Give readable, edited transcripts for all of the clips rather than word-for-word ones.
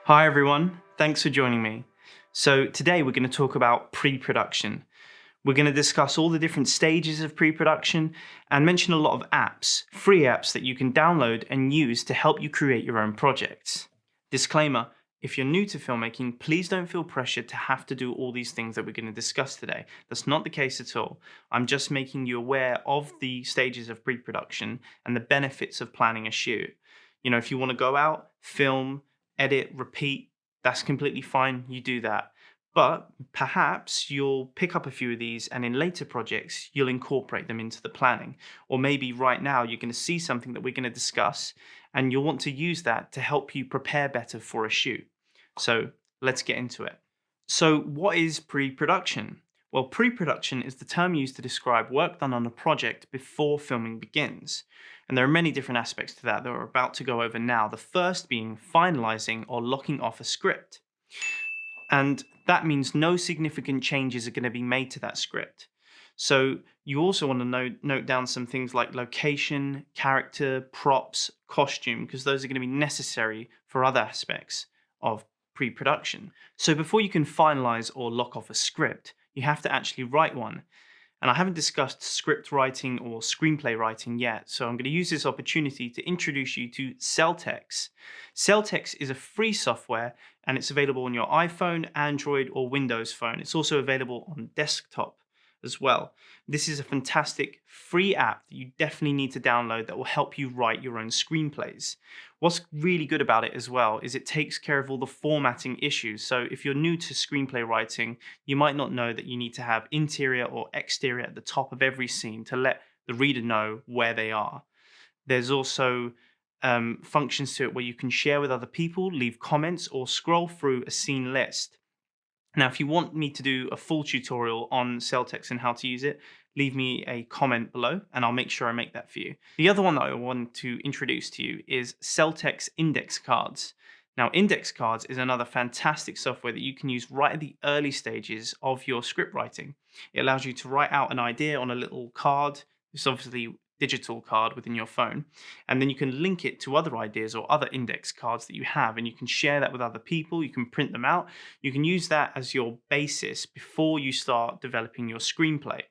Hi everyone, thanks for joining me. So today we're going to talk about pre-production. We're going to discuss all the different stages of pre-production and mention a lot of apps, free apps that you can download and use to help you create your own projects. Disclaimer, if you're new to filmmaking, please don't feel pressured to have to do all these things that we're going to discuss today. That's not the case at all. I'm just making you aware of the stages of pre-production and the benefits of planning a shoot. If you want to go out, film, edit, repeat, that's completely fine. You do that. But perhaps you'll pick up a few of these and in later projects, you'll incorporate them into the planning. Or maybe right now you're going to see something that we're going to discuss and you'll want to use that to help you prepare better for a shoot. So let's get into it. So what is pre-production? Well, pre-production is the term used to describe work done on a project before filming begins. And there are many different aspects to that we're about to go over now. The first being finalizing or locking off a script. And that means no significant changes are going to be made to that script. So you also want to note down some things like location, character, props, costume, because those are going to be necessary for other aspects of pre-production. So before you can finalize or lock off a script, you have to actually write one. And I haven't discussed script writing or screenplay writing yet, so I'm going to use this opportunity to introduce you to Celtx. Celtx is a free software and it's available on your iPhone, Android, or Windows phone. It's also available on desktop as well. This is a fantastic free app that you definitely need to download that will help you write your own screenplays. What's really good about it as well is it takes care of all the formatting issues. So if you're new to screenplay writing, you might not know that you need to have interior or exterior at the top of every scene to let the reader know where they are. There's also functions to it where you can share with other people, leave comments, or scroll through a scene list. Now, if you want me to do a full tutorial on Celtx and how to use it, leave me a comment below and I'll make sure I make that for you. The other one that I want to introduce to you is Celtx Index Cards. Now, Index Cards is another fantastic software that you can use right at the early stages of your script writing. It allows you to write out an idea on a little card. It's obviously digital card within your phone, and then you can link it to other ideas or other index cards that you have, and you can share that with other people. You can print them out. You can use that as your basis before you start developing your screenplay.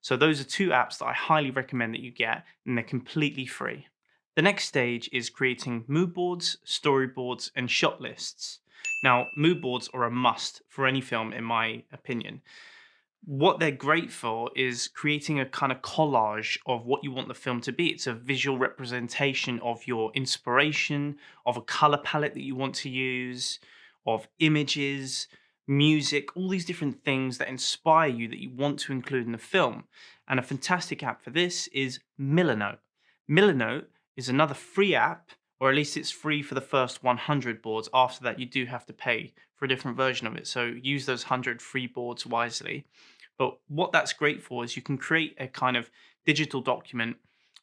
So those are two apps that I highly recommend that you get, and they're completely free. The next stage is creating mood boards, storyboards, and shot lists. Now, mood boards are a must for any film, in my opinion. What they're great for is creating a kind of collage of what you want the film to be. It's a visual representation of your inspiration, of a color palette that you want to use, of images, music, all these different things that inspire you that you want to include in the film. And a fantastic app for this is Milanote. Milanote is another free app, or at least it's free for the first 100 boards. After that, you do have to pay for a different version of it. So use those 100 free boards wisely. But what that's great for is you can create a kind of digital document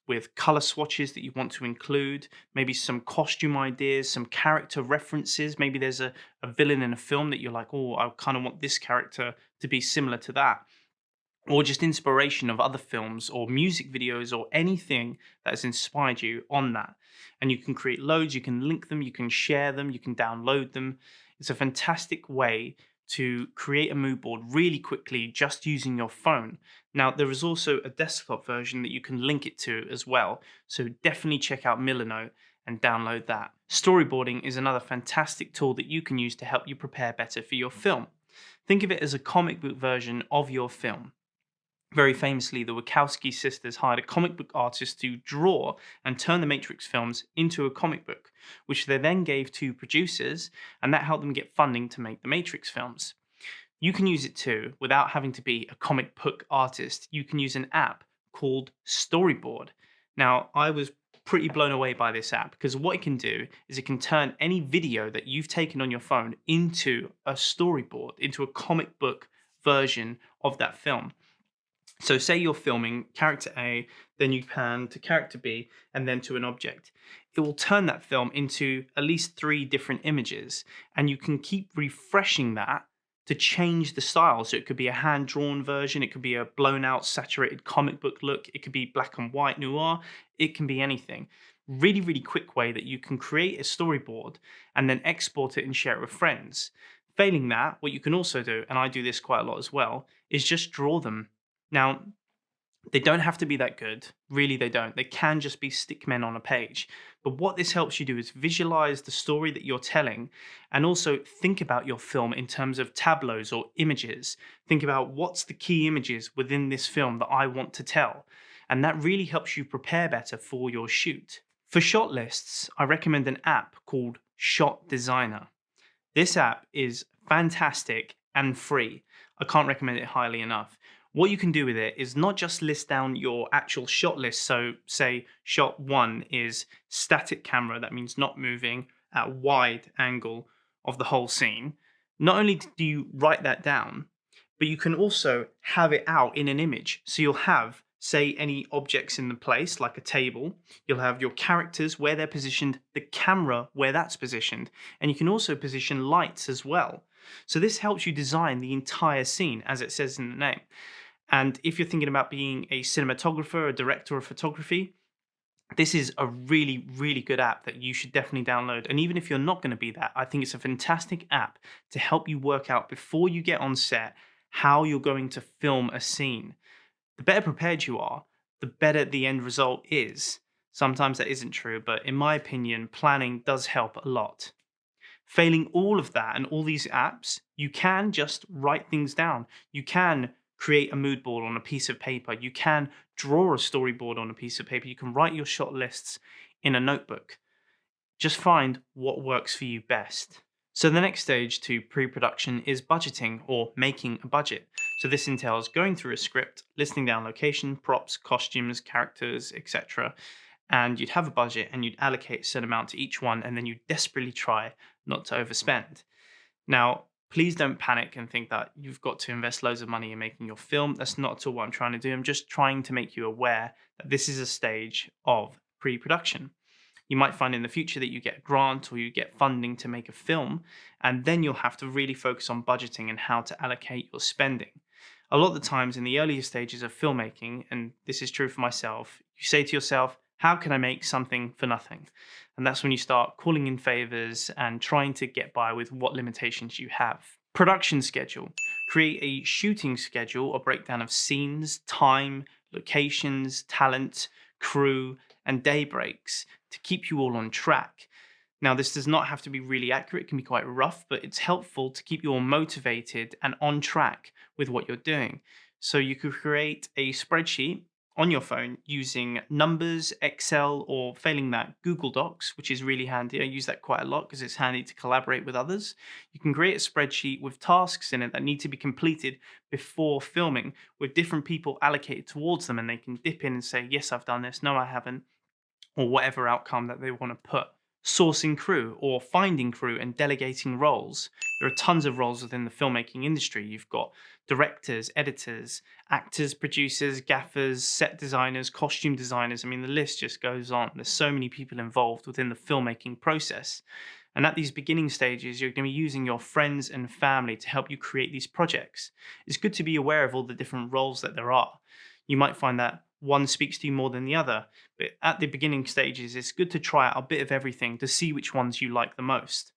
with color swatches that you want to include, maybe some costume ideas, some character references. Maybe there's a villain in a film that you're like, oh, I kind of want this character to be similar to that. Or just inspiration of other films or music videos or anything that has inspired you on that. And you can create loads, you can link them, you can share them, you can download them. It's a fantastic way to create a mood board really quickly just using your phone. Now, there is also a desktop version that you can link it to as well. So definitely check out Milanote and download that. Storyboarding is another fantastic tool that you can use to help you prepare better for your film. Think of it as a comic book version of your film. Very famously, the Wachowski sisters hired a comic book artist to draw and turn the Matrix films into a comic book, which they then gave to producers, and that helped them get funding to make the Matrix films. You can use it too without having to be a comic book artist. You can use an app called Storyboard. Now, I was pretty blown away by this app because what it can do is it can turn any video that you've taken on your phone into a storyboard, into a comic book version of that film. So say you're filming character A, then you pan to character B, and then to an object. It will turn that film into at least 3 different images, and you can keep refreshing that to change the style. So it could be a hand-drawn version, it could be a blown-out, saturated comic book look, it could be black and white noir, it can be anything. really, really quick way that you can create a storyboard and then export it and share it with friends. Failing that, what you can also do, and I do this quite a lot as well, is just draw them. Now, they don't have to be that good. Really, they don't. They can just be stickmen on a page. But what this helps you do is visualize the story that you're telling and also think about your film in terms of tableaus or images. Think about what's the key images within this film that I want to tell. And that really helps you prepare better for your shoot. For shot lists, I recommend an app called Shot Designer. This app is fantastic and free. I can't recommend it highly enough. What you can do with it is not just list down your actual shot list. So say shot 1 is static camera, that means not moving at wide angle of the whole scene. Not only do you write that down, but you can also have it out in an image. So you'll have, say, any objects in the place, like a table. You'll have your characters where they're positioned, the camera where that's positioned, and you can also position lights as well. So this helps you design the entire scene, as it says in the name. And if you're thinking about being a cinematographer, a director of photography, this is a really, really good app that you should definitely download. And even if you're not going to be that, I think it's a fantastic app to help you work out before you get on set how you're going to film a scene. The better prepared you are, the better the end result is. Sometimes that isn't true, but in my opinion, planning does help a lot. Failing all of that and all these apps, you can just write things down. You can create a mood board on a piece of paper. You can draw a storyboard on a piece of paper. You can write your shot lists in a notebook. Just find what works for you best. So the next stage to pre-production is budgeting or making a budget. So this entails going through a script, listing down location, props, costumes, characters, etc. And you'd have a budget and you'd allocate a certain amount to each one, and then you desperately try not to overspend. Now, please don't panic and think that you've got to invest loads of money in making your film. That's not at all what I'm trying to do. I'm just trying to make you aware that this is a stage of pre-production. You might find in the future that you get a grant or you get funding to make a film, and then you'll have to really focus on budgeting and how to allocate your spending. A lot of the times in the earlier stages of filmmaking, and this is true for myself, you say to yourself, how can I make something for nothing? And that's when you start calling in favors and trying to get by with what limitations you have. Production schedule. Create a shooting schedule or breakdown of scenes, time, locations, talent, crew, and day breaks to keep you all on track. Now, this does not have to be really accurate. It can be quite rough, but it's helpful to keep you all motivated and on track with what you're doing. So you could create a spreadsheet on your phone using numbers, Excel, or failing that, Google Docs, which is really handy. I use that quite a lot because it's handy to collaborate with others. You can create a spreadsheet with tasks in it that need to be completed before filming, with different people allocated towards them, and they can dip in and say, yes, I've done this, no, I haven't, or whatever outcome that they want to put. Sourcing crew or finding crew and delegating roles. There are tons of roles within the filmmaking industry. You've got directors, editors, actors, producers, gaffers, set designers, costume designers. I mean, the list just goes on. There's so many people involved within the filmmaking process. And at these beginning stages, you're going to be using your friends and family to help you create these projects. It's good to be aware of all the different roles that there are. You might find that one speaks to you more than the other, but at the beginning stages, it's good to try out a bit of everything to see which ones you like the most.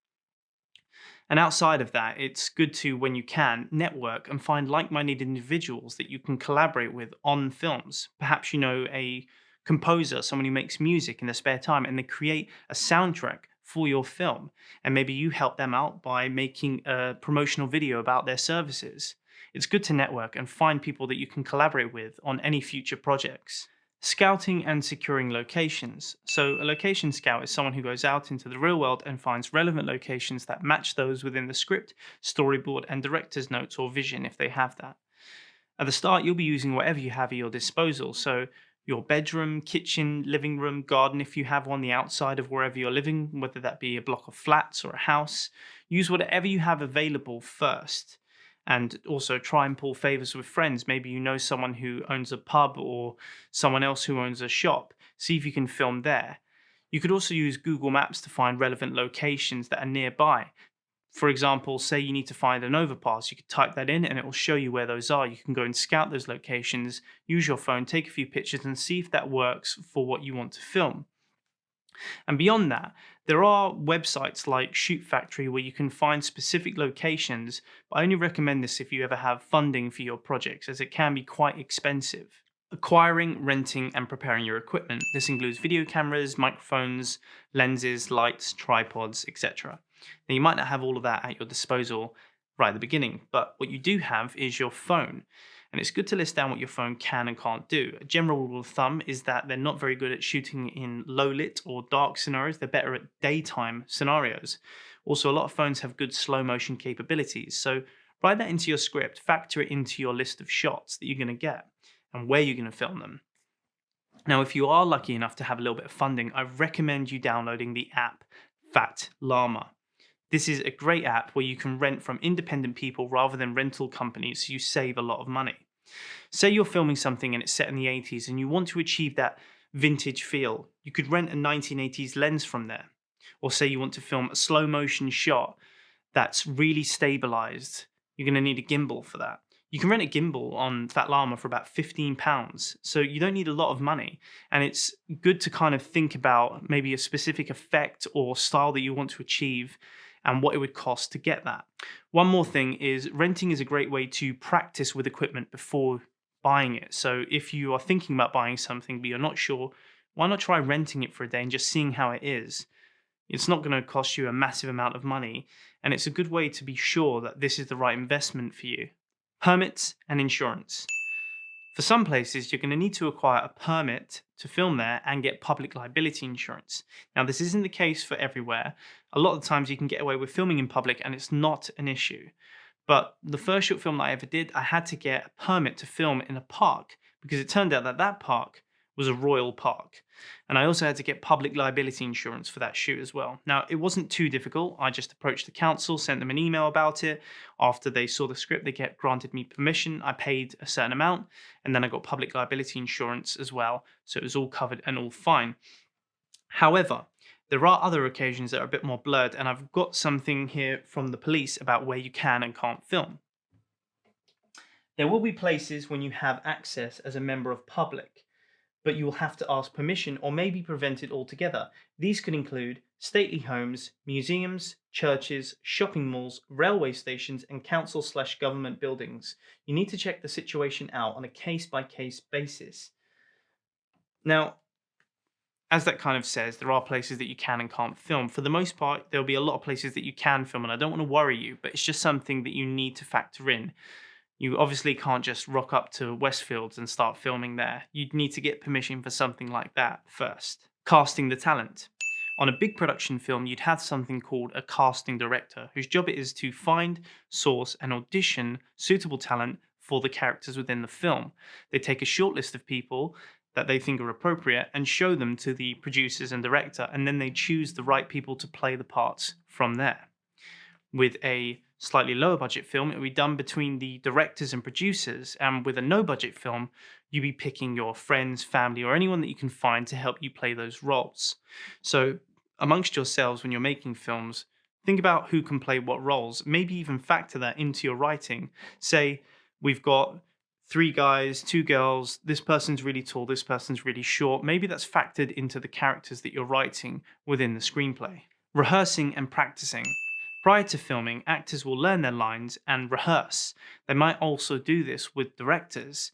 And outside of that, it's good to, when you can, network and find like-minded individuals that you can collaborate with on films. Perhaps you know a composer, someone who makes music in their spare time, and they create a soundtrack for your film. And maybe you help them out by making a promotional video about their services. It's good to network and find people that you can collaborate with on any future projects. Scouting and securing locations. So a location scout is someone who goes out into the real world and finds relevant locations that match those within the script, storyboard, and director's notes or vision if they have that. At the start, you'll be using whatever you have at your disposal. So your bedroom, kitchen, living room, garden, if you have one, the outside of wherever you're living, whether that be a block of flats or a house. Use whatever you have available first. And also try and pull favors with friends. Maybe you know someone who owns a pub or someone else who owns a shop. See if you can film there. You could also use Google Maps to find relevant locations that are nearby. For example, say you need to find an overpass. You could type that in and it will show you where those are. You can go and scout those locations, use your phone, take a few pictures and see if that works for what you want to film. And beyond that, there are websites like Shoot Factory where you can find specific locations, but I only recommend this if you ever have funding for your projects, as it can be quite expensive. Acquiring, renting, and preparing your equipment. This includes video cameras, microphones, lenses, lights, tripods, etc. Now, you might not have all of that at your disposal right at the beginning, but what you do have is your phone. And it's good to list down what your phone can and can't do. A general rule of thumb is that they're not very good at shooting in low lit or dark scenarios. They're better at daytime scenarios. Also, a lot of phones have good slow motion capabilities. So write that into your script, factor it into your list of shots that you're going to get and where you're going to film them. Now, if you are lucky enough to have a little bit of funding, I recommend you downloading the app Fat Llama. This is a great app where you can rent from independent people rather than rental companies, so you save a lot of money. Say you're filming something and it's set in the 80s and you want to achieve that vintage feel. You could rent a 1980s lens from there. Or say you want to film a slow motion shot that's really stabilized. You're going to need a gimbal for that. You can rent a gimbal on Fat Llama for about £15, so you don't need a lot of money. And it's good to kind of think about maybe a specific effect or style that you want to achieve and what it would cost to get that. One more thing is renting is a great way to practice with equipment before buying it. So if you are thinking about buying something but you're not sure, why not try renting it for a day and just seeing how it is? It's not going to cost you a massive amount of money, and it's a good way to be sure that this is the right investment for you. Permits and insurance. For some places, you're going to need to acquire a permit to film there and get public liability insurance. Now, this isn't the case for everywhere. A lot of the times you can get away with filming in public and it's not an issue. But the first short film that I ever did, I had to get a permit to film in a park because it turned out that that park was a royal park. And I also had to get public liability insurance for that shoot as well. Now, it wasn't too difficult. I just approached the council, sent them an email about it. After they saw the script, they granted me permission. I paid a certain amount, and then I got public liability insurance as well. So it was all covered and all fine. However, there are other occasions that are a bit more blurred, and I've got something here from the police about where you can and can't film. There will be places when you have access as a member of public, but you will have to ask permission or maybe prevent it altogether. These could include stately homes, museums, churches, shopping malls, railway stations, and council/government buildings. You need to check the situation out on a case-by-case basis. Now, as that kind of says, there are places that you can and can't film. For the most part, there'll be a lot of places that you can film, and I don't want to worry you, but it's just something that you need to factor in. You obviously can't just rock up to Westfields and start filming there. You'd need to get permission for something like that first. Casting the talent. On a big production film, you'd have something called a casting director, whose job it is to find, source, and audition suitable talent for the characters within the film. They take a short list of people that they think are appropriate and show them to the producers and director, and then they choose the right people to play the parts from there. With a slightly lower budget film, it will be done between the directors and producers, and with a no budget film, you'll be picking your friends, family, or anyone that you can find to help you play those roles. So amongst yourselves, when you're making films, think about who can play what roles, maybe even factor that into your writing. Say, we've got 3 guys, 2 girls, this person's really tall, this person's really short. Maybe that's factored into the characters that you're writing within the screenplay. Rehearsing and practicing. Prior to filming, actors will learn their lines and rehearse. They might also do this with directors.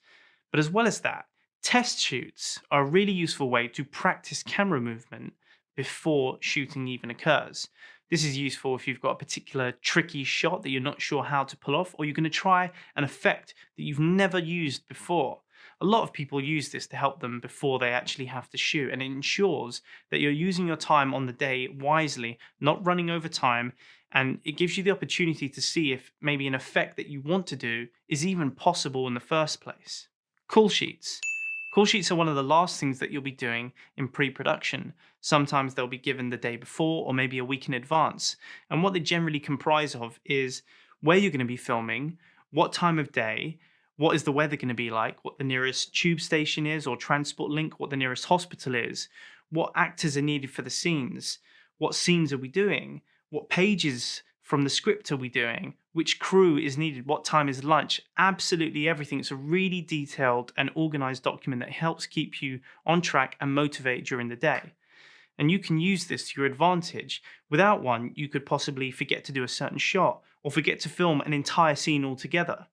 But as well as that, test shoots are a really useful way to practice camera movement before shooting even occurs. This is useful if you've got a particular tricky shot that you're not sure how to pull off, or you're going to try an effect that you've never used before. A lot of people use this to help them before they actually have to shoot, and it ensures that you're using your time on the day wisely, not running over time, and it gives you the opportunity to see if maybe an effect that you want to do is even possible in the first place. Call sheets. Call sheets are one of the last things that you'll be doing in pre-production. Sometimes they'll be given the day before or maybe a week in advance. And what they generally comprise of is where you're going to be filming, what time of day, what is the weather going to be like, what the nearest tube station is or transport link, what the nearest hospital is, what actors are needed for the scenes, what scenes are we doing, what pages from the script are we doing, which crew is needed, what time is lunch, absolutely everything. It's a really detailed and organized document that helps keep you on track and motivated during the day. And you can use this to your advantage. Without one, you could possibly forget to do a certain shot or forget to film an entire scene altogether.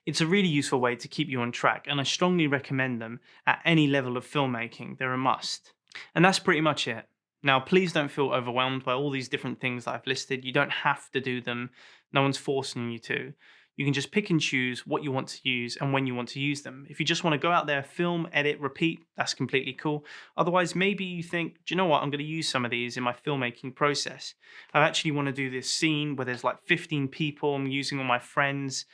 It's a really useful way to keep you on track, and I strongly recommend them at any level of filmmaking. They're a must. And that's pretty much it. Now, please don't feel overwhelmed by all these different things that I've listed. You don't have to do them. No one's forcing you to. You can just pick and choose what you want to use and when you want to use them. If you just want to go out there, film, edit, repeat, that's completely cool. Otherwise, maybe you think, do you know what, I'm going to use some of these in my filmmaking process. I actually want to do this scene where there's like 15 people, I'm using all my friends.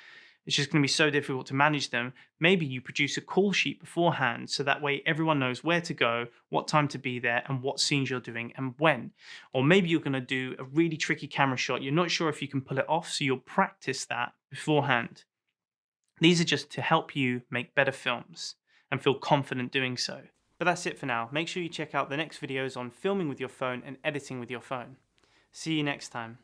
It's just going to be so difficult to manage them. Maybe you produce a call sheet beforehand so that way everyone knows where to go, what time to be there, and what scenes you're doing and when. Or maybe you're going to do a really tricky camera shot. You're not sure if you can pull it off, so you'll practice that beforehand. These are just to help you make better films and feel confident doing so. But that's it for now. Make sure you check out the next videos on filming with your phone and editing with your phone. See you next time.